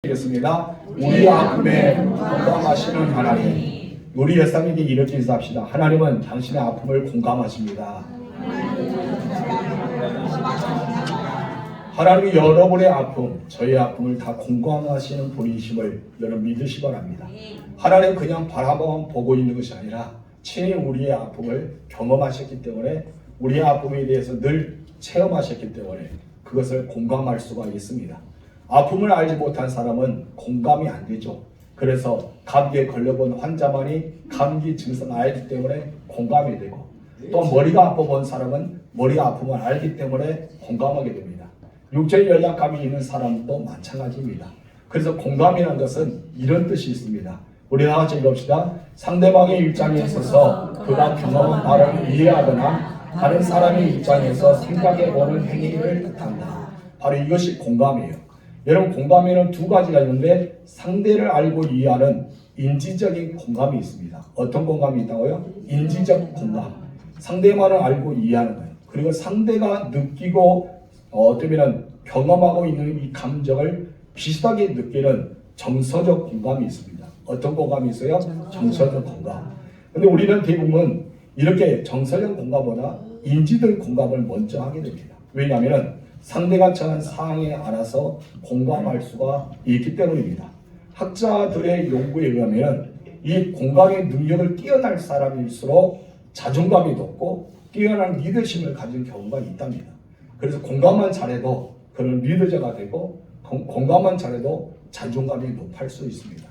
겠습니다. 우리 아픔에 공감하시는 하나님, 우리 옛사람에게 이렇게 인사합시다. 하나님은 당신의 아픔을 공감하십니다. 하나님이 여러분의 아픔, 저의 아픔을 다 공감하시는 분이심을 여러분 믿으시 바랍니다. 하나님 그냥 바라만 보고 있는 것이 아니라 친히 우리의 아픔을 경험하셨기 때문에 우리의 아픔에 대해서 늘 체험하셨기 때문에 그것을 공감할 수가 있습니다. 아픔을 알지 못한 사람은 공감이 안 되죠. 그래서 감기에 걸려본 환자만이 감기 증상을 알기 때문에 공감이 되고, 또 머리가 아파본 사람은 머리가 아픔을 알기 때문에 공감하게 됩니다. 육체의 연약감이 있는 사람도 마찬가지입니다. 그래서 공감이라는 것은 이런 뜻이 있습니다. 우리 다 같이 읽읍시다. 상대방의 입장에 있어서 그가 경험한 바를 이해하거나 다른 사람의 입장에서 생각해보는 행위를 뜻한다. 바로 이것이 공감이에요. 여러분, 공감에는 두 가지가 있는데 상대를 알고 이해하는 인지적인 공감이 있습니다. 어떤 공감이 있다고요? 인지적 공감. 상대만을 알고 이해하는 거예요. 그리고 상대가 느끼고 어쩌면 경험하고 있는 이 감정을 비슷하게 느끼는 정서적 공감이 있습니다. 어떤 공감이 있어요? 정서적 공감. 근데 우리는 대부분 이렇게 정서적 공감보다 인지적 공감을 먼저 하게 됩니다. 왜냐하면 상대가 처한 상황에 알아서 공감할 수가 있기 때문입니다. 학자들의 연구에 의하면 이 공감의 능력을 뛰어날 사람일수록 자존감이 높고 뛰어난 리더십을 가진 경우가 있답니다. 그래서 공감만 잘해도 그런 리더자가 되고 공감만 잘해도 자존감이 높을 수 있습니다.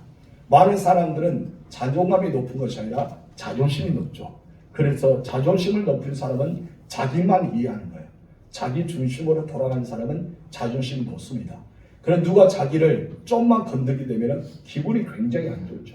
많은 사람들은 자존감이 높은 것이 아니라 자존심이 높죠. 그래서 자존심을 높인 사람은 자기만 이해하는 거예요. 자기 중심으로 돌아가는 사람은 자존심이 높습니다. 그래서 누가 자기를 좀만 건드리게 되면 기분이 굉장히 안 좋죠.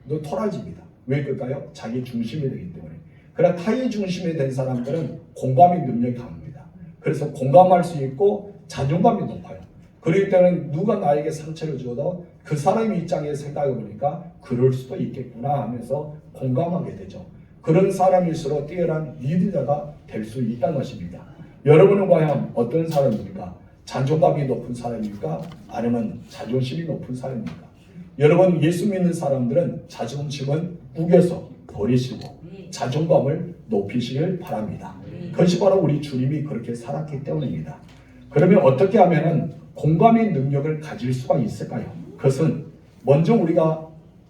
너 토라집니다. 왜 그럴까요? 자기 중심이 되기 때문에. 그러나 타의 중심이 된 사람들은 공감의 능력이 강합니다. 그래서 공감할 수 있고 자존감이 높아요. 그렇기 때문에 누가 나에게 상처를 주어도 그 사람의 입장에 생각해 보니까 그럴 수도 있겠구나 하면서 공감하게 되죠. 그런 사람일수록 뛰어난 리더가 될 수 있다는 것입니다. 여러분은 과연 어떤 사람입니까? 자존감이 높은 사람입니까? 아니면 자존심이 높은 사람입니까? 여러분, 예수 믿는 사람들은 자존심은 우겨서 버리시고 자존감을 높이시길 바랍니다. 그것이 바로 우리 주님이 그렇게 살았기 때문입니다. 그러면 어떻게 하면 공감의 능력을 가질 수가 있을까요? 그것은 먼저 우리가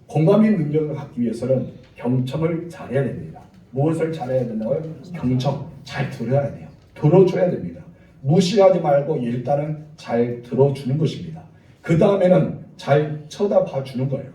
공감의 능력을 갖기 위해서는 경청을 잘해야 됩니다. 무엇을 잘해야 된다고요? 경청, 잘 들어야 돼요. 들어줘야 됩니다. 무시하지 말고 일단은 잘 들어주는 것입니다. 그 다음에는 잘 쳐다봐 주는 거예요.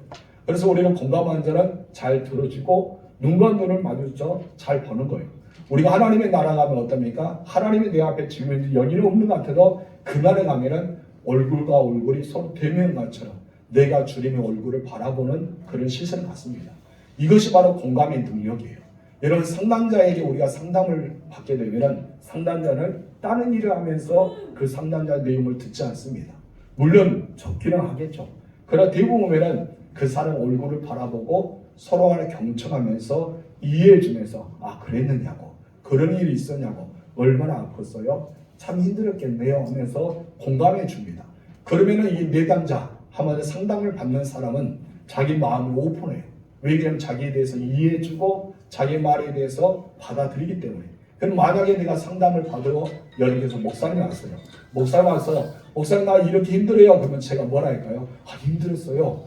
그래서 우리는 공감하는 자는 잘 들어주고 눈과 눈을 마주쳐 잘 보는 거예요. 우리가 하나님의 나라 가면 어떻습니까? 하나님이 내 앞에 지금 여기는 없는 것 같아도 그날에 가면은 얼굴과 얼굴이 서로 대면 것처럼 내가 주님의 얼굴을 바라보는 그런 시선을 갖습니다. 이것이 바로 공감의 능력이에요. 여러분, 상담자에게 우리가 상담을 받게 되면 상담자는 다른 일을 하면서 그 상담자의 내용을 듣지 않습니다. 물론 좋기는 하겠죠. 그러나 대부분은 그 사람 얼굴을 바라보고 서로 간에 경청하면서 이해해 주면서 그랬느냐고, 그런 일이 있었냐고, 얼마나 아팠어요? 참 힘들었겠네요 하면서 공감해 줍니다. 그러면은 이 내담자, 한마디로 상담을 받는 사람은 자기 마음을 오픈해요. 왜냐하면 자기에 대해서 이해해 주고 자기 말에 대해서 받아들이기 때문에. 그럼 만약에 내가 상담을 받으러 예를 들어서 목사님 왔어요. 목사님 와서 목사님 나 이렇게 힘들어요. 그러면 제가 뭐라 할까요? 힘들었어요.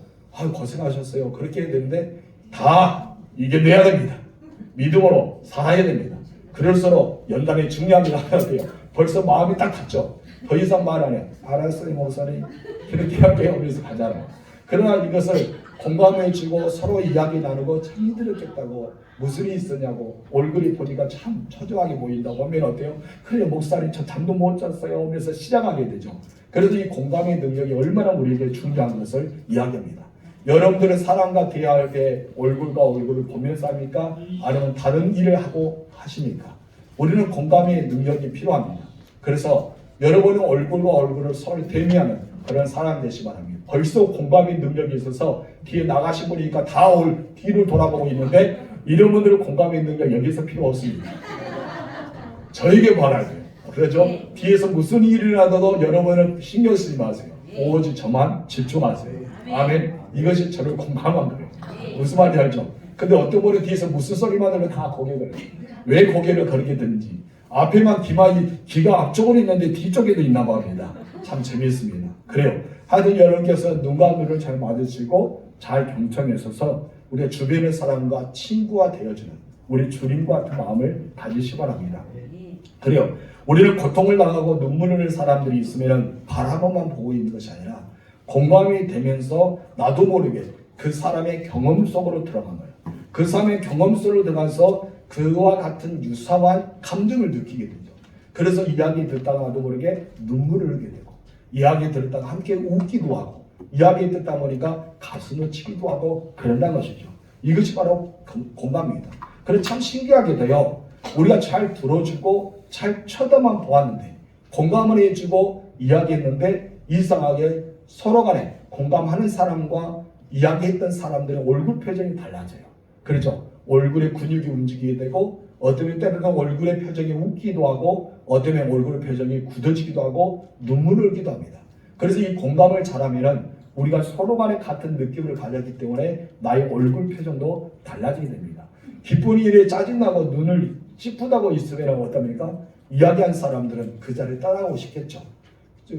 고생하셨어요. 그렇게 해야 되는데 다 이겨내야 됩니다. 믿음으로 살아야 됩니다. 그럴수록 연단의 중요함을 알아야 돼요. 벌써 마음이 딱 갔죠. 더 이상 말 안 해요. 알았어요 목사님. 그렇게 할게요. 그래서 가잖아요. 그러나 이것을 공감해주고 서로 이야기 나누고 참 힘들었겠다고, 무슨 일이 있었냐고, 얼굴이 보니까 참 초조하게 보인다고 하면 어때요? 그래요 목사님 저 잠도 못 잤어요 하면서 시작하게 되죠. 그래서 이 공감의 능력이 얼마나 우리에게 중요한 것을 이야기합니다. 여러분들은 사람과 대화할 때 얼굴과 얼굴을 보면서 합니까? 아니면 다른 일을 하고 하십니까? 우리는 공감의 능력이 필요합니다. 그래서 여러분은 얼굴과 얼굴을 서로 대미하는 그런 사람 되시 바랍니다. 벌써 공감의 능력이 있어서 뒤에 나가신 분이니까 다 뒤를 돌아보고 있는데 이런 분들은 공감의 능력 여기서 필요 없습니다. 저에게 말하세요. 그렇죠? 뒤에서 무슨 일이 나도 여러분은 신경 쓰지 마세요. 오직 저만 집중하세요. 아멘. 이것이 저를 공감한 거예요. 무슨 말인지 알죠? 근데 어떤 분은 뒤에서 무슨 소리만 들으면 다 고개를 왜 고개를 그렇게 드는지 앞에만 귀가 앞쪽으로 있는데 뒤쪽에도 있나 봅니다. 참 재미있습니다. 그래요. 하여튼 여러분께서 눈과 눈을 잘 마주치고 잘 경청에 서서 우리의 주변의 사람과 친구가 되어주는 우리 주님과 같은 마음을 가지시기 바랍니다. 그래요. 우리는 고통을 당하고 눈물을 흘리는 사람들이 있으면 바라보만 보고 있는 것이 아니라 공감이 되면서 나도 모르게 그 사람의 경험 속으로 들어간 거예요. 그 사람의 경험 속으로 들어가서 그와 같은 유사한 감정을 느끼게 되죠. 그래서 이야기 듣다가 나도 모르게 눈물을 흘리게 되고 이야기 들었다가 함께 웃기도 하고 이야기 듣다 보니까 가슴을 치기도 하고 그런다는 것이죠. 이것이 바로 공감입니다. 그래서 참 신기하게도요. 우리가 잘 들어주고 잘 쳐다만 보았는데 공감을 해주고 이야기했는데 이상하게 서로 간에 공감하는 사람과 이야기했던 사람들의 얼굴 표정이 달라져요. 그렇죠? 얼굴의 근육이 움직이게 되고 어떤 때는 얼굴의 표정이 웃기도 하고 어떤 얼굴의 표정이 굳어지기도 하고 눈물을 흘기도 합니다. 그래서 이 공감을 잘하면 우리가 서로 간에 같은 느낌을 가졌기 때문에 나의 얼굴 표정도 달라지게 됩니다. 기쁜 일에 짜증나고 눈을 찌푸다고 있으면 어떻습니까? 이야기한 사람들은 그 자리에 따라가고 싶겠죠.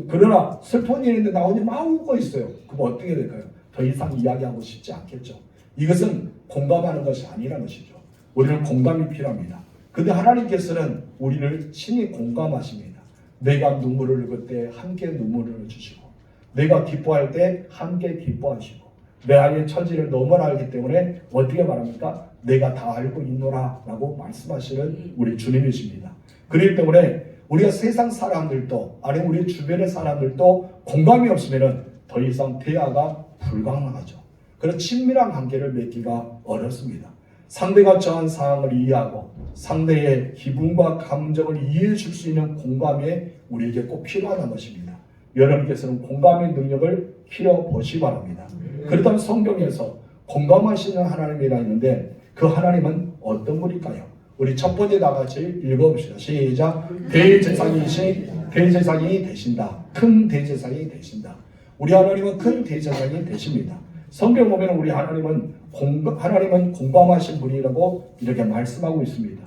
그러나 슬픈 일인데 나 혼자 막 웃고 있어요. 그럼 어떻게 될까요? 더 이상 이야기하고 싶지 않겠죠. 이것은 공감하는 것이 아니라는 것이죠. 우리는 공감이 필요합니다. 그런데 하나님께서는 우리를 친히 공감하십니다. 내가 눈물을 흘릴 때 함께 눈물을 흘려주시고 내가 기뻐할 때 함께 기뻐하시고 내 아이의 처지를 너무나 알기 때문에 어떻게 말합니까? 내가 다 알고 있노라 라고 말씀하시는 우리 주님이십니다. 그렇기 때문에 우리가 세상 사람들도 아니면 우리 주변의 사람들도 공감이 없으면 더 이상 대화가 불가능하죠. 그래서 친밀한 관계를 맺기가 어렵습니다. 상대가 처한 상황을 이해하고 상대의 기분과 감정을 이해해 줄 수 있는 공감이 우리에게 꼭 필요하다는 것입니다. 여러분께서는 공감의 능력을 키워보시기 바랍니다. 그렇다면 성경에서 공감하시는 하나님이라 있는데 그 하나님은 어떤 분일까요? 우리 첫 번째 다 같이 읽어봅시다. 시작. 대제사장이 되신다. 큰 대제사장이 되신다. 우리 하나님은 큰 대제사장이 되십니다. 성경 보면 우리 하나님은 공감하신 분이라고 이렇게 말씀하고 있습니다.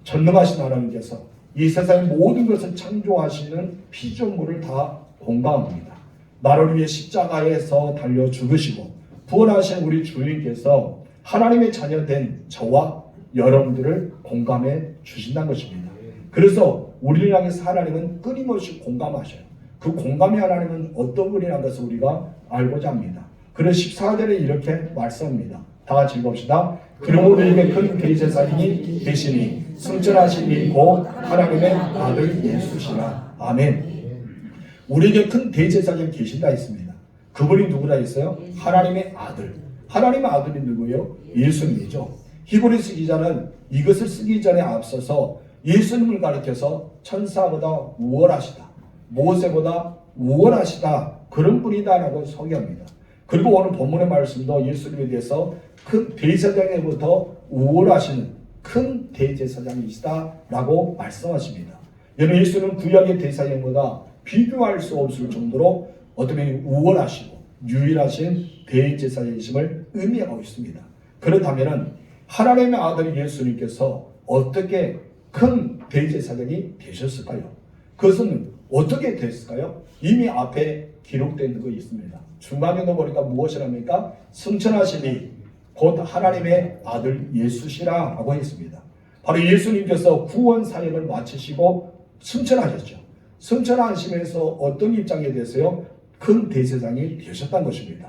전능하신 하나님께서 이 세상의 모든 것을 창조하시는 피조물을 다 공감합니다. 나를 위해 십자가에서 달려 죽으시고 부활하신 우리 주님께서 하나님의 자녀된 저와 여러분들을 공감해 주신다는 것입니다. 그래서 우리를 향해서 하나님은 끊임없이 공감하셔요. 그 공감의 하나님은 어떤 분이라는 것을 우리가 알고자 합니다. 그래서 14절에 이렇게 말씀합니다. 다 같이 읽읍시다. 그러므로 우리에게 큰 대제사장이 계시니 승천하신 이 곧 하나님의 아들 예수시라. 아멘. 우리에게 큰 대제사장이 계신다 했습니다. 그분이 누구라 했어요? 하나님의 아들. 하나님의 아들이 누구예요? 예수님이죠. 히브리서 기자는 이것을 쓰기 전에 앞서서 예수님을 가리켜서 천사보다 우월하시다, 모세보다 우월하시다, 그런 분이다라고 소개합니다. 그리고 오늘 본문의 말씀도 예수님에 대해서 큰 대제사장에부터 우월하시는 큰 대제사장이시다라고 말씀하십니다. 여러분, 예수는 구약의 대제사장보다 비교할 수 없을 정도로 어떻게 우월하시고 유일하신 대제사장이심을 의미하고 있습니다. 그렇다면 하나님의 아들 예수님께서 어떻게 큰 대제사장이 되셨을까요? 그것은 어떻게 됐을까요? 이미 앞에 기록된 거 있습니다. 중간에도 보니까 무엇이랍니까? 승천하시니 곧 하나님의 아들 예수시라고 했습니다. 바로 예수님께서 구원 사역을 마치시고 승천하셨죠. 승천하시면서 어떤 입장에 대해서요? 큰 대제사장이 되셨다는 것입니다.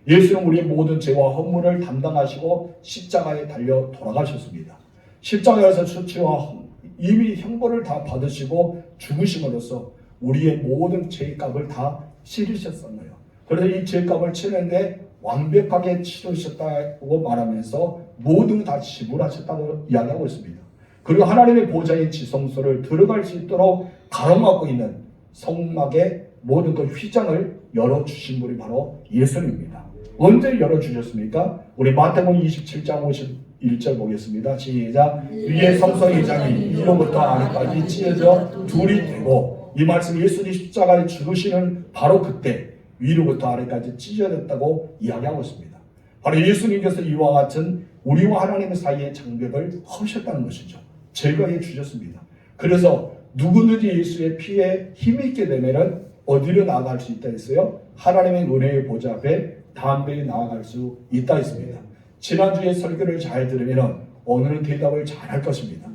예수는 우리의 모든 죄와 허물을 담당하시고 십자가에 달려 돌아가셨습니다. 십자가에서 수치와 이미 형벌을 다 받으시고 죽으심으로써 우리의 모든 죄값을 다 치르셨었나요? 그래서 이 죄값을 치는데 완벽하게 치르셨다고 말하면서 모든 다 지불하셨다고 이야기하고 있습니다. 그리고 하나님의 보좌의 지성소를 들어갈 수 있도록 가로막고 있는 성막의 모든 그 휘장을 열어주신 분이 바로 예수님입니다. 언제 열어주셨습니까? 우리 마태복음 27장 51절 보겠습니다. 시작. 위에 성소 휘장이 위로부터 아래까지 찢어져 둘이 되고, 이 말씀 예수님 십자가에 죽으시는 바로 그때 위로부터 아래까지 찢어졌다고 이야기하고 있습니다. 바로 예수님께서 이와 같은 우리와 하나님 사이의 장벽을 허셨다는 것이죠. 제거해 주셨습니다. 그래서 누구든지 예수의 피에 힘이 있게 되면 어디로 나아갈 수 있다 했어요? 하나님의 은혜의 보좌 앞에 담대히 나아갈 수 있다 했습니다. 지난주에 설교를 잘 들으면 오늘은 대답을 잘 할 것입니다.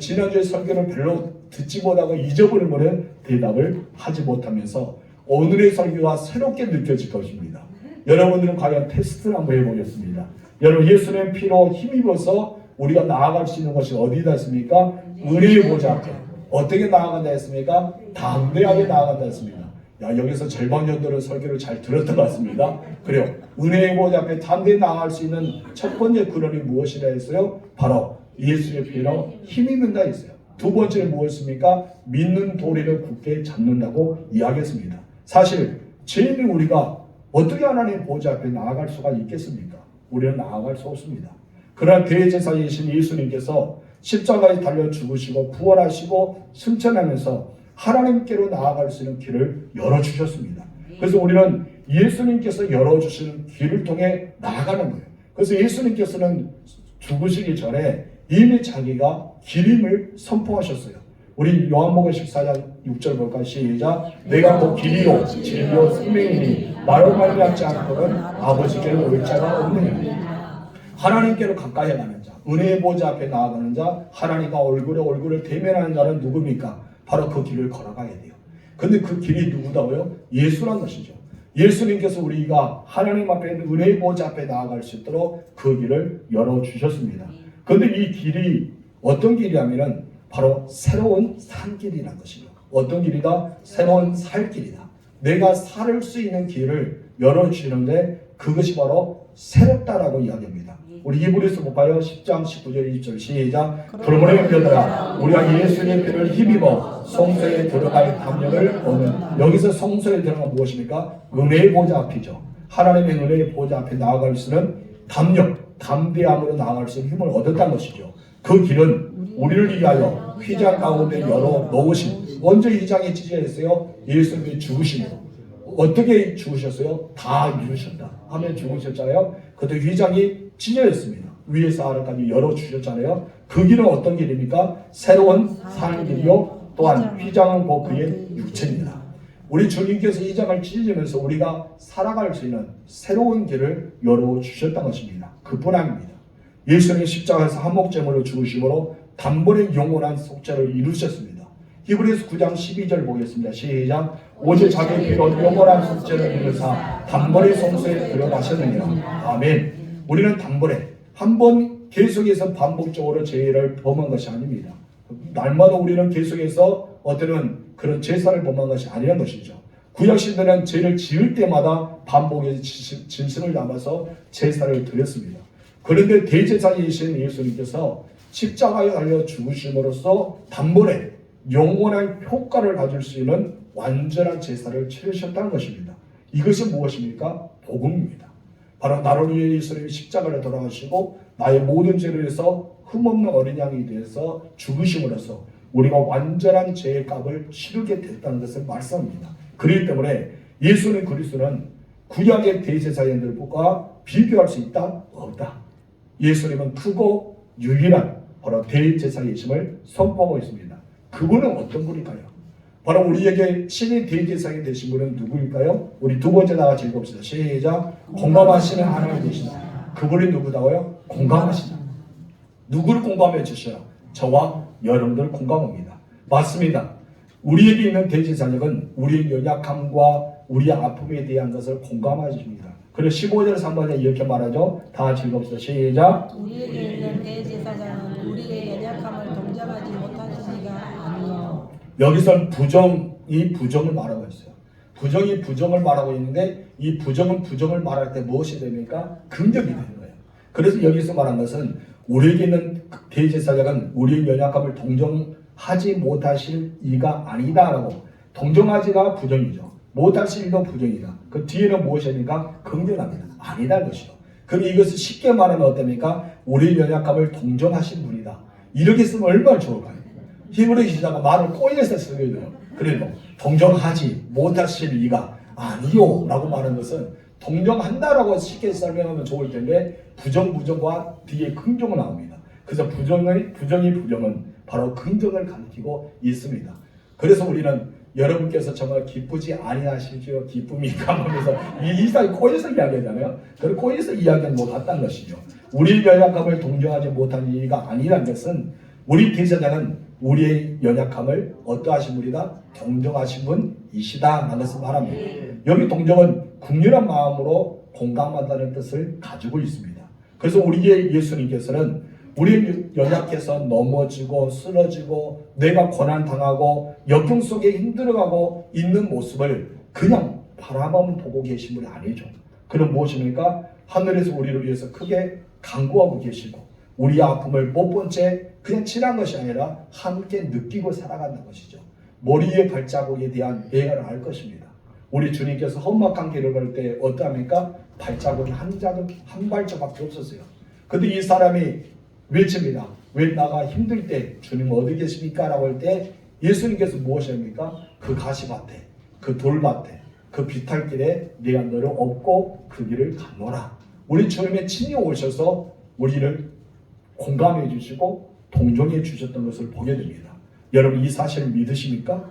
지난주에 설교를 별로 듣지 못하고 잊어버리면 대답을 하지 못하면서 오늘의 설교가 새롭게 느껴질 것입니다. 여러분들은 과연 테스트를 한번 해보겠습니다. 여러분, 예수님의 피로 힘입어서 우리가 나아갈 수 있는 것이 어디다 했습니까? 은혜의 보좌 앞에. 어떻게 나아간다 했습니까? 담대하게 나아간다 했습니다. 여기서 절반 정도는 설교를 잘 들었던 것 같습니다. 그래요. 은혜의 보좌 앞에 담대히 나아갈 수 있는 첫 번째 근원이 무엇이라 했어요? 바로 예수의 피로 힘입는다 했어요. 두 번째는 무엇입니까? 믿는 도리를 굳게 잡는다고 이야기했습니다. 사실 죄인이 우리가 어떻게 하나님의 보좌 앞에 나아갈 수가 있겠습니까? 우리는 나아갈 수 없습니다. 그러나 대제사장이신 예수님께서 십자가에 달려 죽으시고 부활하시고 승천하면서 하나님께로 나아갈 수 있는 길을 열어주셨습니다. 그래서 우리는 예수님께서 열어주시는 길을 통해 나아가는 거예요. 그래서 예수님께서는 죽으시기 전에 이미 자기가 길임을 선포하셨어요. 우리 요한복음 14장 6절 볼까요? 시작. 내가 곧 길이요 진리요 생명이니 나로 말미암지 않고는 아버지께로 올 자가 없느니라. 하나님께로 가까이 가는 자, 은혜의 보좌 앞에 나아가는 자, 하나님과 얼굴을 대면하는 자는 누굽니까? 바로 그 길을 걸어가야 돼요. 근데 그 길이 누구다고요? 예수란 것이죠. 예수님께서 우리가 하나님 앞에 있는 은혜의 보좌 앞에 나아갈 수 있도록 그 길을 열어주셨습니다. 그런데 이 길이 어떤 길이냐면은 바로 새로운 산길이라는 것이죠. 어떤 길이다? 새로운 살길이다. 내가 살 수 있는 길을 열어주시는데 그것이 바로 새롭다라고 이야기합니다. 우리 히브리서 볼까요? 10장 19절 20절 시작. 그러므로 형제들아 우리가 예수님의 피를 힘입어 성소에 들어갈 담력을 얻는. 여기서 성소에 들어가면 무엇입니까? 은혜의 보좌 앞이죠. 하나님의 은혜의 보좌 앞에 나아갈 수 있는 담력, 담대함으로 나아갈 수 있는 힘을 얻었다는 것이죠. 그 길은 우리를 위하여 휘장 가운데 열어 놓으신. 먼저 이 장에 찢어졌어요. 예수님이 죽으심으로. 어떻게 죽으셨어요? 다 이루셨다 하면 죽으셨잖아요. 그때 휘장이 찢어졌습니다. 위에서 아래까지 열어주셨잖아요. 그 길은 어떤 길입니까? 새로운 사는 길이요. 또한 휘장은 곧 그의 육체입니다. 우리 주님께서 이 장을 찢으면서 우리가 살아갈 수 있는 새로운 길을 열어주셨다는 것입니다. 그뿐 아닙니다. 예수님이 십자가에서 한목제물로 죽으심으로 단번에 영원한 속죄를 이루셨습니다. 히브리서 9장 12절 보겠습니다. 시작. 오직 자기 피로 영원한 속죄를 이루사 단번에 성소에 들어가셨느니라. 아멘. 우리는 단번에 한 번 계속해서 반복적으로 죄를 범한 것이 아닙니다. 날마다 우리는 계속해서 어떤 그런 제사를 범한 것이 아니라는 것이죠. 구약시대는 죄를 지을 때마다 반복해서 진심을 담아서 제사를 드렸습니다. 그런데 대제사장이신 예수님께서 십자가에 달려 죽으심으로써 단번에 영원한 효과를 가질 수 있는 완전한 제사를 치르셨다는 것입니다. 이것이 무엇입니까? 복음입니다. 바로 나를 위해 예수님이 십자가를 돌아가시고 나의 모든 죄를 위해서 흠없는 어린 양이 되어서 죽으심으로써 우리가 완전한 죄의 값을 치르게 됐다는 것을 말씀합니다. 그렇기 때문에 예수님 그리스도는 구약의 대제사장들과 비교할 수 있다? 없다. 예수님은 크고 유일한 바로 대제사장이심을 선포하고 있습니다. 그분은 어떤 분일까요? 바로 우리에게 신의 대제사장이 되신 분은 누구일까요? 우리 두 번째 나같이 읽읍시다. 시작. 공감하시는 하나님 되신다. 그분이 누구다고요? 공감하시다. 누구를 공감해 주셔요? 저와 여러분들 공감합니다. 맞습니다. 우리에게 있는 대제사장은 우리의 연약함과 우리의 아픔에 대한 것을 공감하십니다. 그래서 15절 3번에 이렇게 말하죠. 다 같이 읽읍시다. 시작. 우리에게 있는 대제사장은 우리의 연약함을 동정하지 못하시니가 아니요. 여기서는 부정이 부정을 말하고 있어요. 부정이 부정을 말하고 있는데 이 부정은 부정을 말할 때 무엇이 됩니까? 긍정이 되는 거예요. 그래서 여기서 말한 것은 우리에게 있는 대제사장은 우리의 연약함을 동정하지 못하실 이가 아니다라고. 동정하지가 부정이죠. 못하실 이도 부정이다. 그 뒤에는 무엇입니까? 긍정합니다. 아니다 것이요. 그럼 이것을 쉽게 말하면 어떻습니까? 우리의 연약함을 동정하신 분이다. 이렇게 쓰면 얼마나 좋을까요? 히브리 기자가 말을 꼬이해서 쓰게 돼요. 그래도 동정하지 못하실 이가 아니요 라고 말하는 것은 동정한다라고 쉽게 설명하면 좋을 텐데 부정과 뒤에 긍정은 나옵니다. 그래서 부정은 바로 긍정을 가리키고 있습니다. 그래서 우리는 여러분께서 정말 기쁘지 아니하시죠? 기쁨이니까 하면서 이사이 코에서 이야기하잖아요. 그 코에서 이야기하는 것 같다는 것이죠. 우리 연약함을 동정하지 못한 이유가 아니라는 것은 우리 제자자는 우리의 연약함을 어떠하신 분이다? 동정하신 분이시다 라는 것을 말합니다. 여기 동정은 국률한 마음으로 공감한다는 뜻을 가지고 있습니다. 그래서 우리의 예수님께서는 우리 연약해서 넘어지고 쓰러지고 내가 고난당하고 역경 속에 힘들어가고 있는 모습을 그냥 바라만 보고 계신 분이 아니죠. 그럼 무엇입니까? 하늘에서 우리를 위해서 크게 간구하고 계시고 우리의 아픔을 못 본 채 그냥 지난 것이 아니라 함께 느끼고 살아가는 것이죠. 머리 위의 발자국에 대한 예를 알 것입니다. 우리 주님께서 험악한 길을 걸 때 어떠합니까? 발자국이 한 발자국밖에 없었어요. 근데 이 사람이 외칩니다. 왜 나가 힘들 때 주님 어디 계십니까? 라고 할 때 예수님께서 무엇입니까? 그 가시밭에, 그 돌밭에, 그 비탈길에 내가 너를 업고 그 길을 가노라. 우리 주님의 친히 오셔서 우리를 공감해 주시고 동정해 주셨던 것을 보게 됩니다. 여러분 이 사실을 믿으십니까?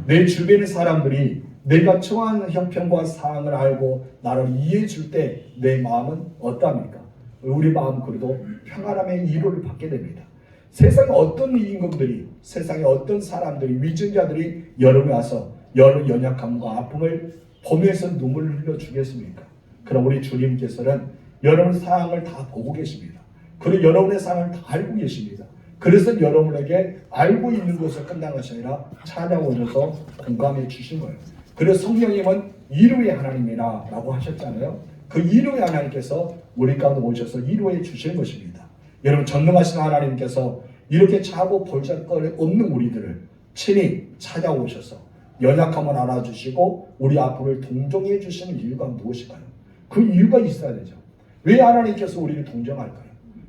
내 주변의 사람들이 내가 처한 형편과 상황을 알고 나를 이해해 줄 때 내 마음은 어떠합니까? 우리 마음 그래도 평안함의 위로를 받게 됩니다. 세상에 어떤 임금들이, 세상에 어떤 사람들이, 위증자들이 여러분에 와서 여러 연약함과 아픔을 보면서 눈물을 흘려주겠습니까? 그럼 우리 주님께서는 여러분의 상황을 다 보고 계십니다. 그리고 여러분의 상황을 다 알고 계십니다. 그래서 여러분에게 알고 있는 것을 끝난 것이 아니라 찾아오셔서 공감해 주신 거예요. 그래서 성령님은 위로의 하나님이라 라고 하셨잖아요. 그 위로의 하나님께서 우리 가운데 오셔서 위로해 주시는 것입니다. 여러분 전능하신 하나님께서 이렇게 자고 볼짝거리 없는 우리들을 친히 찾아오셔서 연약함을 알아주시고 우리 아픔을 동정해 주시는 이유가 무엇일까요? 그 이유가 있어야 되죠. 왜 하나님께서 우리를 동정할까요?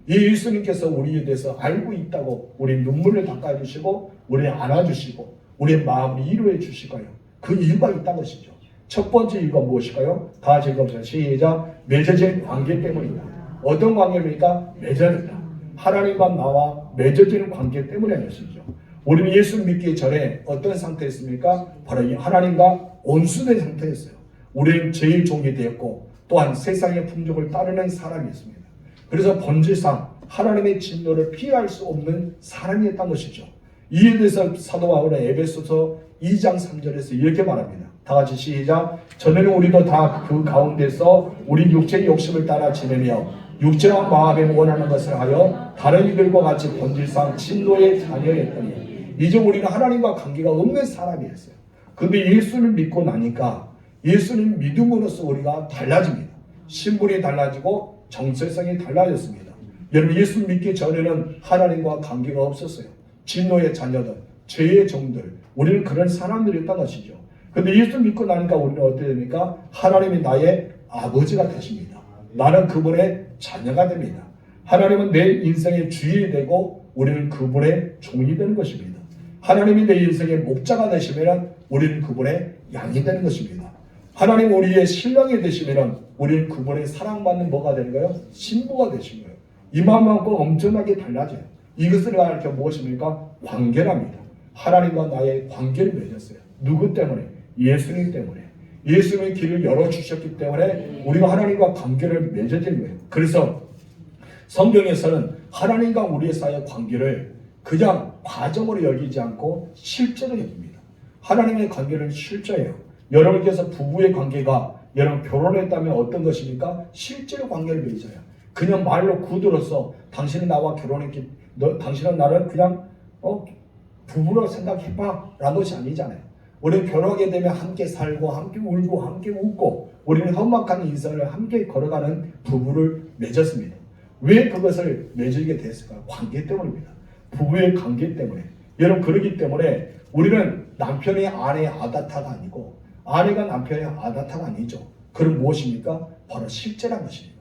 이 예수님께서 우리에 대해서 알고 있다고 우리 눈물을 닦아주시고 우리를 안아주시고 우리의 마음을 위로해 주실까요? 그 이유가 있다는 것이죠. 첫 번째 이유가 무엇일까요? 다 같이 읽어보세요. 시작. 맺어진 관계 때문이다. 어떤 관계입니까? 맺어진다. 하나님과 나와 맺어지는 관계 때문이라는 것이죠. 우리는 예수 믿기 전에 어떤 상태였습니까? 바로 이 하나님과 온수된 상태였어요. 우리는 제일 종이 되었고 또한 세상의 풍족을 따르는 사람이었습니다. 그래서 본질상 하나님의 진노를 피할 수 없는 사람이었던 것이죠. 이에 대해서 사도 바울은 에베소서 2장 3절에서 이렇게 말합니다. 다 같이 시작. 전에는 우리도 다 그 가운데서 우리 육체의 욕심을 따라 지내며 육체와 마음에 원하는 것을 하여 다른 이들과 같이 본질상 진노의 자녀였더니 이제 우리는 하나님과 관계가 없는 사람이었어요. 근데 예수를 믿고 나니까 예수님 믿음으로써 우리가 달라집니다. 신분이 달라지고 정체성이 달라졌습니다. 여러분 예수 믿기 전에는 하나님과 관계가 없었어요. 진노의 자녀들, 죄의 종들, 우리는 그런 사람들이었던 것이죠. 근데 예수 믿고 나니까 우리는 어떻게 됩니까? 하나님이 나의 아버지가 되십니다. 나는 그분의 자녀가 됩니다. 하나님은 내 인생의 주인이 되고 우리는 그분의 종이 되는 것입니다. 하나님이 내 인생의 목자가 되시면 우리는 그분의 양이 되는 것입니다. 하나님 우리의 신랑이 되시면 우리는 그분의 사랑받는 뭐가 되는 거예요? 신부가 되신 거예요. 이만큼 엄청나게 달라져요. 이것을 가르쳐 무엇입니까? 관계랍니다. 하나님과 나의 관계를 맺었어요. 누구 때문에? 예수님 때문에. 예수님의 길을 열어주셨기 때문에 우리가 하나님과 관계를 맺어진 거예요. 그래서 성경에서는 하나님과 우리의 사이의 관계를 그냥 과정으로 여기지 않고 실제로 여깁니다. 하나님의 관계를 실제예요. 여러분께서 부부의 관계가 여러분 결혼했다면 어떤 것입니까? 실제로 관계를 맺어요. 그냥 말로 구두로서 당신은 나와 결혼했기, 당신은 나를 그냥 부부로 생각해봐 라는 것이 아니잖아요. 우리는 결혼하게 되면 함께 살고 함께 울고 함께 웃고 우리는 험악한 인생을 함께 걸어가는 부부를 맺었습니다. 왜 그것을 맺게 됐을까요? 관계 때문입니다. 부부의 관계 때문에. 여러분 그러기 때문에 우리는 남편이 아내의 아다타가 아니고 아내가 남편의 아다타가 아니죠. 그럼 무엇입니까? 바로 실제란 것입니다.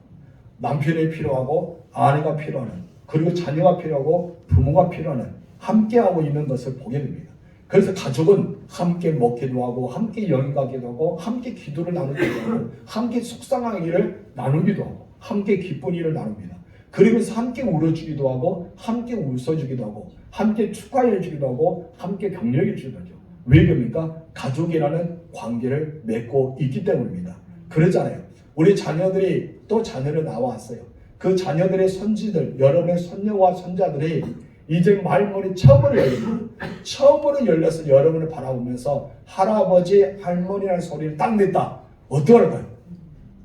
남편이 필요하고 아내가 필요하는 그리고 자녀가 필요하고 부모가 필요하는 함께하고 있는 것을 보게 됩니다. 그래서 가족은 함께 먹기도 하고 함께 여행 가기도 하고 함께 기도를 나누기도 하고 함께 속상한 일을 나누기도 하고 함께 기쁜 일을 나눕니다. 그러면서 함께 울어주기도 하고 함께 웃어주기도 하고 함께 축하해주기도 하고 함께 격려해주기도 하죠. 왜 그럽니까? 가족이라는 관계를 맺고 있기 때문입니다. 그러잖아요. 우리 자녀들이 또 자녀를 낳아왔어요. 그 자녀들의 손지들, 여러분의 손녀와 손자들이 이제 말문이 처음으로 열립니다. 처음으로 열려서 여러분을 바라보면서 할아버지, 할머니라는 소리를 딱 냈다. 어떡할까요?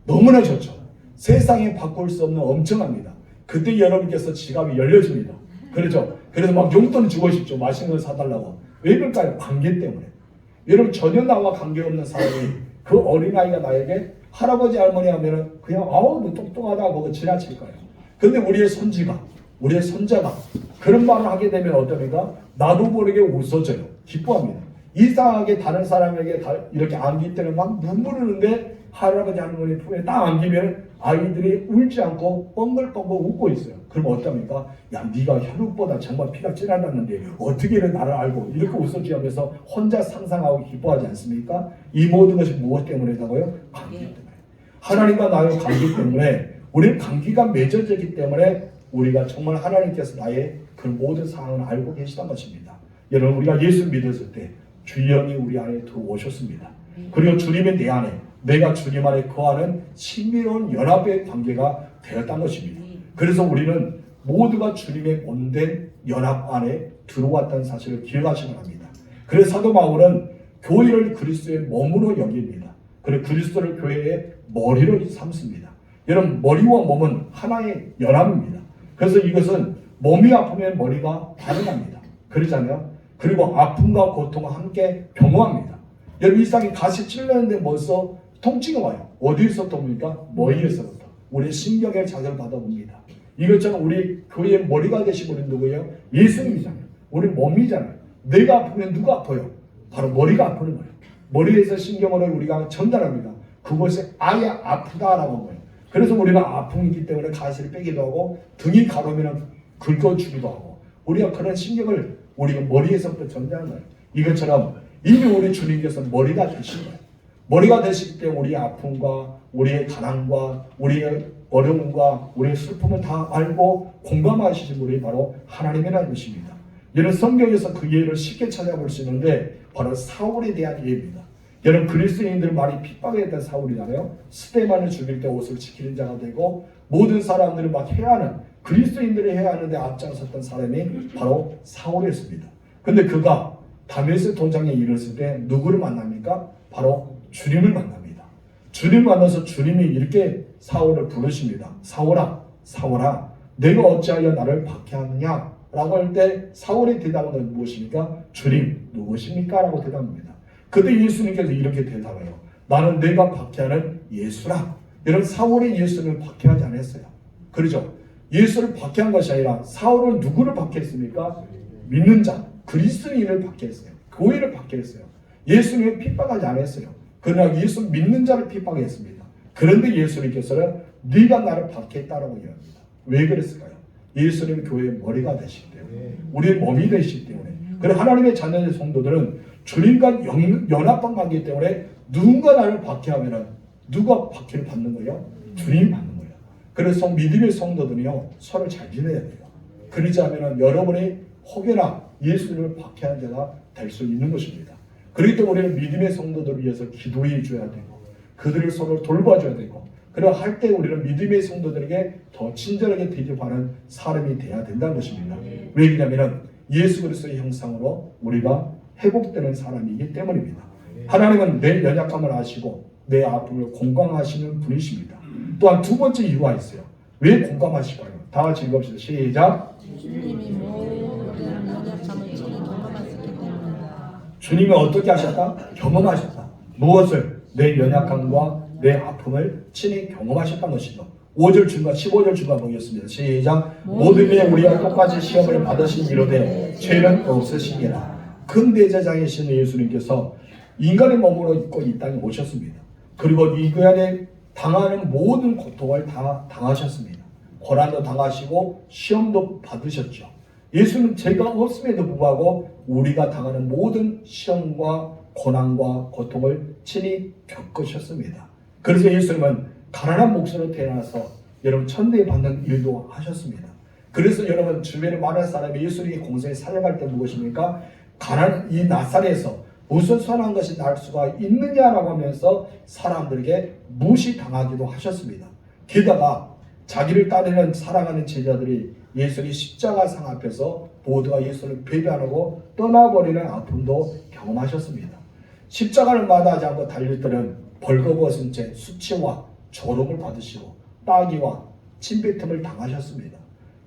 너무나 좋죠. 세상에 바꿀 수 없는 엄청납니다. 그때 여러분께서 지갑이 열려집니다. 그렇죠? 그래서 막 용돈 주고 싶죠. 맛있는 거 사달라고. 왜 그럴까요? 관계 때문에. 여러분 전혀 나와 관계없는 사람이 그 어린아이가 나에게 할아버지 할머니 하면은 그냥 아우 너 똑똑하다 하고 지나칠 거예요. 근데 우리의 손지가 우리의 손자가 그런 말을 하게 되면 어떻습니까? 나도 모르게 웃어져요. 기뻐합니다. 이상하게 다른 사람에게 이렇게 안길 때는 막 눈물 흐르는데 할아버지 할머니 품에 딱 안기면 아이들이 울지 않고 뻥글뻥글 웃고 있어요. 그럼 어떡합니까? 야 네가 혈육보다 정말 피가 진하다는데 어떻게 나를 알고 이렇게 웃어주면서 혼자 상상하고 기뻐하지 않습니까? 이 모든 것이 무엇 때문이라고요? 관계 때문에. 하나님과 나의 관계 때문에 우리는 관계가 맺어지기 때문에 우리가 정말 하나님께서 나의 그 모든 상황을 알고 계시단 것입니다. 여러분 우리가 예수 믿었을 때 주님이 우리 안에 들어오셨습니다. 그리고 주님이 내 안에 내가 주님 안에 거하는 신비로운 연합의 관계가 되었단 것입니다. 그래서 우리는 모두가 주님의 온된 연합 안에 들어왔다는 사실을 기억하시기 바랍니다. 그래서 사도 바울은 교회를 그리스도의 몸으로 여깁니다. 그리고 그리스도를 교회의 머리로 삼습니다. 여러분 머리와 몸은 하나의 연합입니다. 그래서 이것은 몸이 아프면 머리가 반응합니다. 그러잖아요. 그리고 아픔과 고통과 함께 경험합니다. 여러분 일상이 가시 찔렀는데 벌써 통증이 와요. 어디에서부터 옵니까? 머리에서부터. 우리 신경의 자극을 받아봅니다. 이것처럼 우리 교회의 머리가 되신 분은 누구예요? 예수님이잖아요. 우리 몸이잖아요. 내가 아프면 누가 아파요? 바로 머리가 아프는 거예요. 머리에서 신경을 우리가 전달합니다. 그것이 아예 아프다라고 하는 거예요. 그래서 우리가 아픔이기 때문에 가시를 빼기도 하고 등이 가로면 긁어주기도 하고 우리가 그런 신경을 우리가 머리에서부터 전달하는 거예요. 이것처럼 이미 우리 주님께서 머리가 되신 거예요. 머리가 되시기 때문에 우리의 아픔과 우리의 가난과 우리의 어려움과 우리의 슬픔을 다 알고 공감하시는 분이 바로 하나님이라는 것입니다. 여러분 성경에서 그 예를 쉽게 찾아볼 수 있는데 바로 사울에 대한 예입니다. 여러분 그리스도인들 많이 핍박했던 사울이잖아요. 스데반을 죽일 때 옷을 지키는 자가 되고 모든 사람들을 막 해하는 그리스도인들을 해하는데 앞장섰던 사람이 바로 사울이었습니다. 근데 그가 다메섹 도장에 이르렀을 때 누구를 만납니까? 바로 주님을 만납니다. 주님을 만나서 주님이 이렇게 사울을 부르십니다. 사울아, 사울아, 내가 어찌하여 나를 박해하느냐? 라고 할 때 사울의 대답은 무엇입니까? 주님, 누구십니까? 라고 대답합니다. 그때 예수님께서 이렇게 대답해요. 나는 내가 박해하는 예수라. 여러분 사울이 예수를 박해하지 않았어요. 그렇죠? 예수를 박해한 것이 아니라 사울은 누구를 박해했습니까? 믿는 자, 그리스도인을 박해했어요. 교회를 박해했어요. 예수님을 핍박하지 않았어요. 그러나 예수 믿는 자를 핍박했습니다. 그런데 예수님께서는 네가 나를 박해했다라고 이야기합니다. 왜 그랬을까요? 예수님은 교회의 머리가 되시기 때문에 우리의 몸이 되시기 때문에 그리고 하나님의 자녀의 성도들은 주님과 연합한 관계이기 때문에 누군가 나를 박해하면 누가 박해를 받는 거예요? 주님이 받는 거예요. 그래서 믿음의 성도들은요 서로 잘 지내야 돼요. 그러지 않으면 여러분이 혹여나 예수님을 박해하는 자가 될 수 있는 것입니다. 그렇기 때문에 우리는 믿음의 성도들을 위해서 기도해 줘야 되고 그들을 서로 돌봐줘야 되고 그리고 할 때 우리는 믿음의 성도들에게 더 친절하게 대접하는 사람이 돼야 된다는 것입니다. 왜냐하면 예수 그리스도의 형상으로 우리가 회복되는 사람이기 때문입니다. 하나님은 내 연약함을 아시고 내 아픔을 공감하시는 분이십니다. 또한 두 번째 이유가 있어요. 왜 공감하실까요? 다 같이 읽읍시다. 시작. 주님이 모든 연약함을 친히 경험하셨기 때문이다. 주님이 어떻게 하셨다? 경험하셨다. 무엇을? 내 연약함과 내 아픔을 친히 경험하셨다는 것이죠. 5절 중간 15절 중간 보겠습니다. 시작. 모든 일 우리가 똑같이 시험을 받으신 이로되 죄는 없으시니라. 큰 대제사장이신 예수님께서 인간의 몸으로 입고 이 땅에 오셨습니다. 그리고 이 안에 당하는 모든 고통을 다 당하셨습니다. 고난도 당하시고 시험도 받으셨죠. 예수는 죄가 없음에도 불구하고 우리가 당하는 모든 시험과 고난과 고통을 친히 겪으셨습니다. 그래서 예수님은 가난한 목소리로 태어나서 여러분 천대에 받는 일도 하셨습니다. 그래서 여러분 주변에 많은 사람이 예수님이 공생에 살아갈 때 무엇입니까? 가난 이 나사렛에서 무슨 선한 것이 날 수가 있느냐라고 하면서 사람들에게 무시당하기도 하셨습니다. 게다가 자기를 따르는 사랑하는 제자들이 예수님 십자가상 앞에서 모두가 예수를 배반하고 떠나버리는 아픔도 경험하셨습니다. 십자가를 마다하지 않고 달릴 때는 벌거벗은 채 수치와 조롱을 받으시고 따귀와 침뱉음을 당하셨습니다.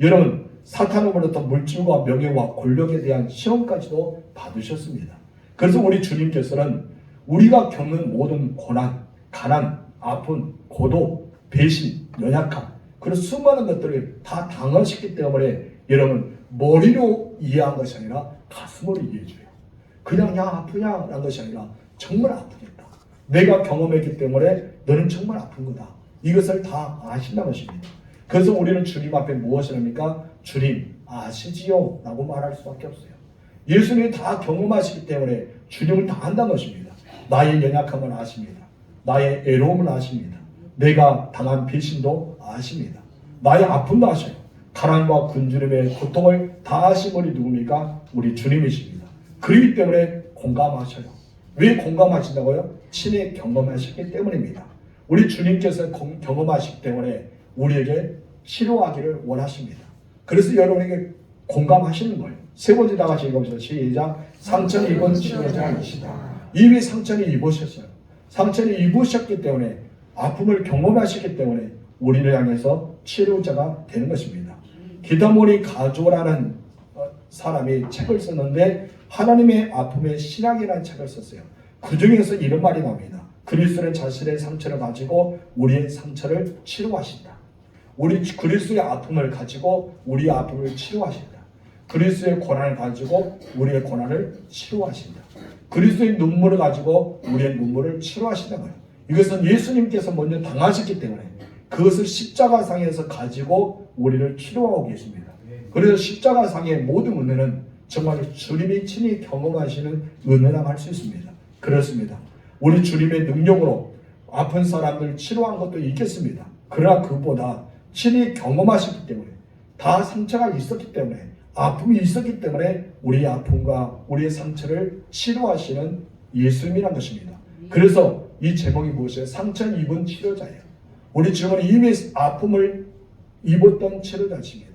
여러분 사탄으로부터 물질과 명예와 권력에 대한 시험까지도 받으셨습니다. 그래서 우리 주님께서는 우리가 겪는 모든 고난, 가난, 아픔, 고도, 배신, 연약함 그런 수많은 것들을 다 당하셨기 때문에 여러분 머리로 이해한 것이 아니라 가슴으로 이해해줘요. 그냥 야 아프냐 라는 것이 아니라 정말 아프겠다. 내가 경험했기 때문에 너는 정말 아픈 거다. 이것을 다 아신다는 것입니다. 그래서 우리는 주님 앞에 무엇을 합니까? 주님 아시지요? 라고 말할 수밖에 없어요. 예수님이 다 경험하시기 때문에 주님을 다 안다는 것입니다. 나의 연약함을 아십니다. 나의 애로움을 아십니다. 내가 당한 배신도 아십니다. 나의 아픔도 아셔요. 가난과 굶주림의 고통을 다 아신 분이 누굽니까? 우리 주님이십니다. 그렇기 때문에 공감하셔요. 왜 공감하신다고요? 친히 경험하셨기 때문입니다. 우리 주님께서 경험하시기 때문에 우리에게 치료하기를 원하십니다. 그래서 여러분에게 공감하시는 거예요. 세 번째 다 같이 읽어보세요. 시작. 상처를 입은 치료자이시다. 이미 상처를 입으셨어요. 상처를 입으셨기 때문에 아픔을 경험하셨기 때문에 우리를 향해서 치료자가 되는 것입니다. 기다모니 가조라는 사람이 책을 썼는데 하나님의 아픔의 신학이라는 책을 썼어요. 그 중에서 이런 말이 나옵니다. 그리스도는 자신의 상처를 가지고 우리의 상처를 치료하신다. 우리 그리스도의 아픔을 가지고 우리의 아픔을 치료하신다. 그리스도의 고난을 가지고 우리의 고난을 치료하신다. 그리스도의 눈물을 가지고 우리의 눈물을 치료하신다는 거예요. 이것은 예수님께서 먼저 당하셨기 때문에 그것을 십자가상에서 가지고 우리를 치료하고 계십니다. 그래서 십자가상의 모든 은혜는 정말 주님이 친히 경험하시는 은혜라고 할 수 있습니다. 그렇습니다. 우리 주님의 능력으로 아픈 사람들 치료한 것도 있겠습니다. 그러나 그보다 친히 경험하셨기 때문에 다 상처가 있었기 때문에 아픔이 있었기 때문에 우리의 아픔과 우리의 상처를 치료하시는 예수님이란 것입니다. 그래서 이 제목이 무엇이에요? 상처를 입은 치료자예요. 우리 주님은 이미 아픔을 입었던 치료자십니다.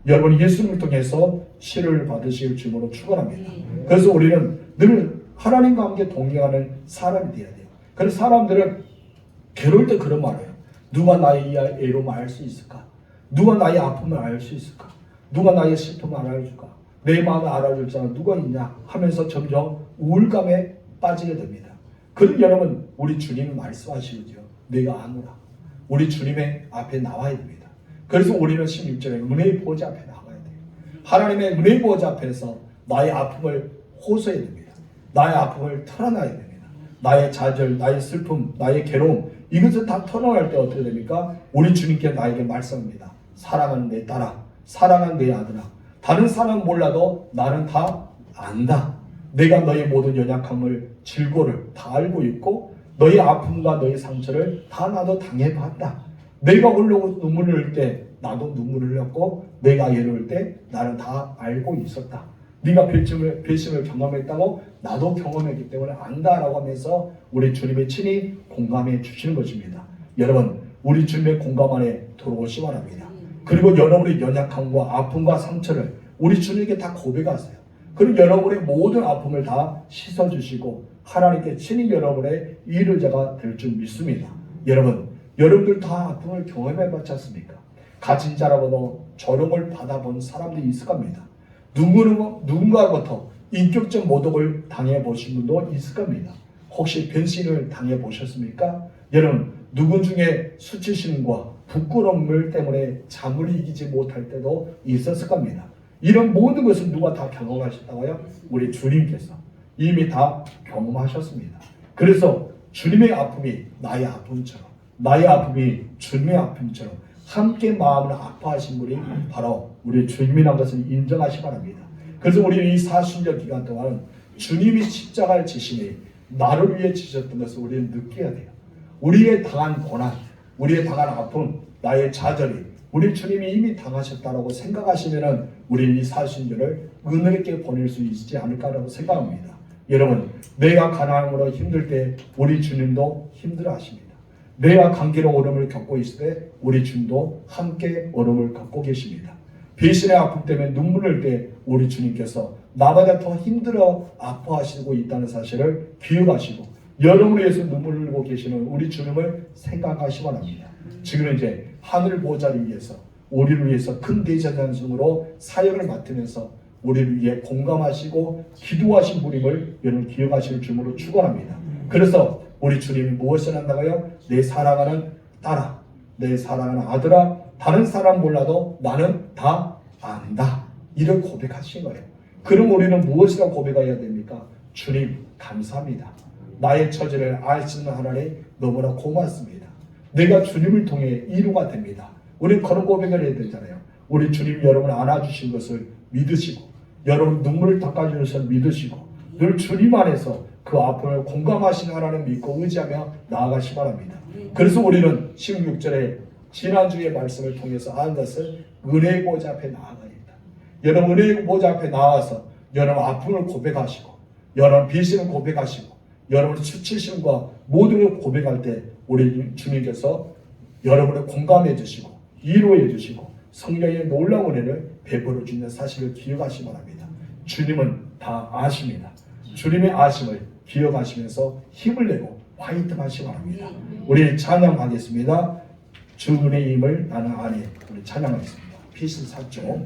여러분 예수님을 통해서 치료를 받으실 주님으로 축원합니다. 그래서 우리는 늘 하나님과 함께 동행하는 사람이 되어야 돼요. 그래서 사람들은 괴로울 때 그런 말을 해요. 누가 나의 이 애로움을 알 수 있을까? 누가 나의 아픔을 알 수 있을까? 누가 나의 슬픔을 알아줄까? 내 마음을 알아줄 사람 누가 있냐? 하면서 우울감에 빠지게 됩니다. 그럼 여러분 우리 주님이 말씀하시죠. 내가 아노라. 우리 주님의 앞에 나와야 됩니다. 그래서 우리는 16절에 은혜의 보좌 앞에 나와야 돼요. 하나님의 은혜의 보좌 앞에서 나의 아픔을 호소해야 됩니다. 나의 아픔을 털어놔야 됩니다. 나의 좌절, 나의 슬픔, 나의 괴로움 이것을 다 털어낼 때 어떻게 됩니까? 우리 주님께 나에게 말씀합니다. 사랑하는 내 딸아, 사랑하는 내 아들아, 다른 사람은 몰라도 나는 다 안다. 내가 너의 모든 연약함을 질고를 다 알고 있고 너의 아픔과 너의 상처를 다 나도 당해봤다. 내가 홀로 눈물을 흘릴 때 나도 눈물을 흘렸고 내가 예를 때 나는 다 알고 있었다. 네가 배심을 경험했다고 나도 경험했기 때문에 안다라고 하면서 우리 주님의 친히 공감해 주시는 것입니다. 여러분 우리 주님의 공감 안에 들어오시 바랍니다. 그리고 여러분의 연약함과 아픔과 상처를 우리 주님께 다 고백하세요. 그리고 여러분의 모든 아픔을 다 씻어주시고 하나님께 친히 여러분의 이르자가 될 줄 믿습니다. 여러분들 다 아픔을 경험해봤지 않습니까? 가진 자라고도 조롱을 받아본 사람들이 있을 겁니다. 누군가로부터 인격적 모독을 당해보신 분도 있을 겁니다. 혹시 변신을 당해보셨습니까? 여러분 누군 중에 수치심과 부끄러움을 때문에 잠을 이기지 못할 때도 있었을 겁니다. 이런 모든 것을 누가 다 경험하셨다고요? 우리 주님께서 이미 다 경험하셨습니다. 그래서 주님의 아픔이 나의 아픔처럼 나의 아픔이 주님의 아픔처럼 함께 마음을 아파하신 분이 바로 우리 주님이라는 것을 인정하시 바랍니다. 그래서 우리는 이 사순절 기간 동안 주님이 십자가를 지심이 나를 위해 지셨던 것을 우리는 느껴야 돼요. 우리의 당한 고난, 우리의 당한 아픔, 나의 좌절이 우리 주님이 이미 당하셨다라고 생각하시면은 우리는 이 사순절을 은혜롭게 보낼 수 있지 않을까라고 생각합니다. 여러분, 내가 가난함으로 힘들 때 우리 주님도 힘들어하십니다. 내가 감기로 어려움을 겪고 있을 때 우리 주님도 함께 어려움을 겪고 계십니다. 배신의 아픔 때문에 눈물 흘릴 때 우리 주님께서 나보다 더 힘들어 아파하시고 있다는 사실을 기억하시고 여러분을 위해서 눈물 흘리고 계시는 우리 주님을 생각하시기 바랍니다. 지금은 이제 하늘 보좌를 위해서 우리를 위해서 큰 대제사장으로 사역을 맡으면서 우리를 위해 공감하시고 기도하신 분임을 여러분 기억하실 줄로 축원합니다. 그래서 우리 주님이 무엇을 한다고요? 내 사랑하는 딸아, 내 사랑하는 아들아, 다른 사람 몰라도 나는 다 안다. 이를 고백하신 거예요. 그럼 우리는 무엇이라고 고백해야 됩니까? 주님 감사합니다. 나의 처지를 아시는 하나님 너무나 고맙습니다. 내가 주님을 통해 이루가 됩니다. 우리 그런 고백을 해야 되잖아요. 우리 주님 여러분 안아주신 것을 믿으시고 여러분 눈물을 닦아주신 것을 믿으시고 늘 주님 안에서 그 아픔을 공감하시는 하나님 믿고 의지하며 나아가시 바랍니다. 그래서 우리는 16절에 지난주의 말씀을 통해서 아는 것을 은혜의 보좌 앞에 나아가야 된다. 여러분 은혜의 보좌 앞에 나와서 여러분 아픔을 고백하시고 여러분 비신을 고백하시고 여러분 수치심과 모든 걸 고백할 때 우리 주님께서 여러분을 공감해 주시고 위로해 주시고 성령의 놀라운 은혜를 베풀어 주는 사실을 기억하시기 바랍니다. 주님은 다 아십니다. 주님의 아심을 기억하시면서 힘을 내고 화이팅 하시기 바랍니다. 우리 찬양하겠습니다. 주 은혜의 힘을 나는 아네. 우리 찬양하겠습니다. 피신 4쪽.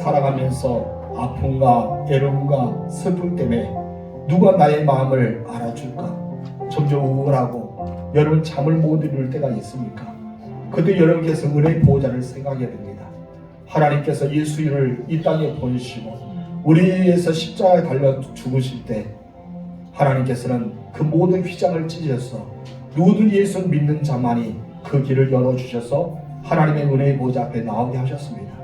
살아가면서 아픔과 애로움과 슬픔 때문에 누가 나의 마음을 알아줄까? 점점 우울하고 여러분 잠을 못 이룰 때가 있습니까? 그때 여러분께서 은혜의 보호자를 생각해야 됩니다. 하나님께서 예수를 이 땅에 보내시고 우리를 위해서 십자가에 달려 죽으실 때 하나님께서는 그 모든 휘장을 찢으셔서 누구든 예수 믿는 자만이 그 길을 열어주셔서 하나님의 은혜의 보좌 앞에 나오게 하셨습니다.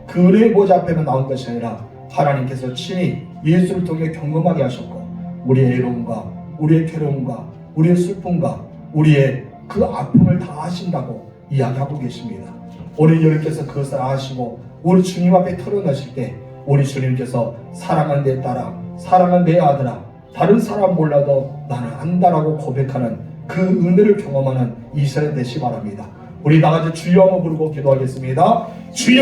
그 은혜의 보좌 앞에만 나온 것이 아니라 하나님께서 친히 예수를 통해 경험하게 하셨고 우리의 애로움과 우리의 괴로움과 우리의 슬픔과 우리의 그 아픔을 다 하신다고 이야기하고 계십니다. 오늘 여러분께서 그것을 아시고 우리 주님 앞에 털어놓으실 때 우리 주님께서 사랑하는 내 딸아, 사랑하는 내 아들아, 다른 사람 몰라도 나는 안다라고 고백하는 그 은혜를 경험하는 이 시간 되시 바랍니다. 우리 나가서 주여 한번 부르고 기도하겠습니다. 주여.